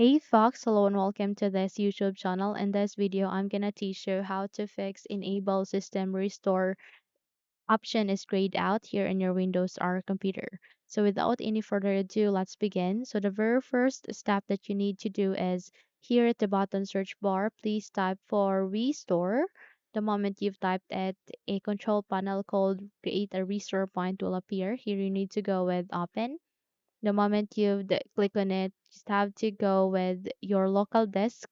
Hey Fox, hello and welcome to this YouTube channel. In this video, I'm gonna teach you how to fix enable system restore option is grayed out here in your Windows R computer. So without any further ado, let's begin. So the very first step that you need to do is here at the bottom search bar, please type for restore. The moment you've typed it, a control panel called create a restore point will appear. Here you need to go with open. The moment you click on it, just have to go with your local disk.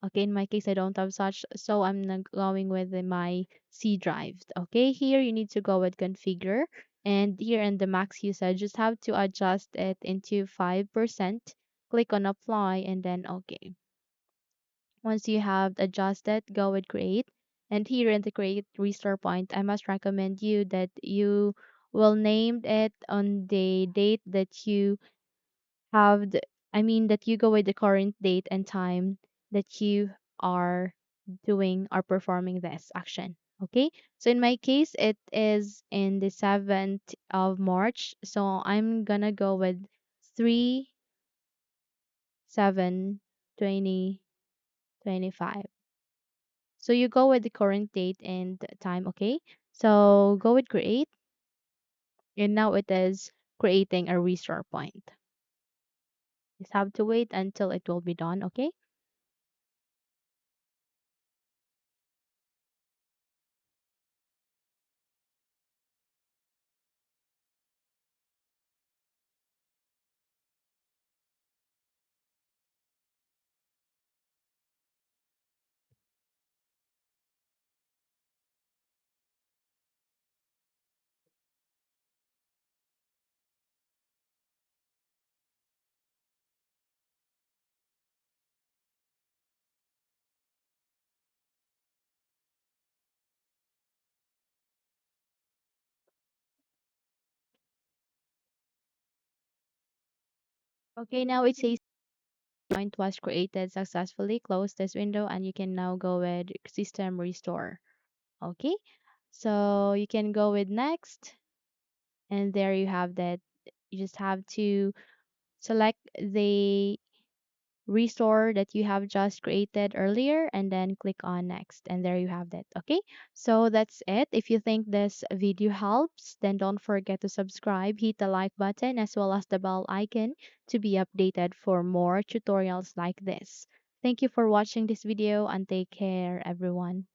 Okay, in my case, I don't have such, so I'm not going with my C drive. Okay, here you need to go with configure, and here in the max usage, just have to adjust it into 5%. Click on apply and then okay. Once you have adjusted, go with create. And here in the create restore point, I must recommend you that you will name it on the date that you have the, I mean that you go with the current date and time that you are doing or performing this action. Okay. So in my case, it is in the 7th of March. So I'm gonna go with 3 7 2025. So you go with the current date and time. Okay. So go with create. And now it is creating a restore point. Just have to wait until it will be done. Okay. Okay. Now it says point was created successfully. Close this window and you can now go with system restore. Okay, so you can go with next, and there you have that. You just have to select the restore that you have just created earlier and then click on next, and there you have that. Okay, so that's it. If you think this video helps, then don't forget to subscribe, hit the like button as well as the bell icon to be updated for more tutorials like this. Thank you for watching this video and take care everyone.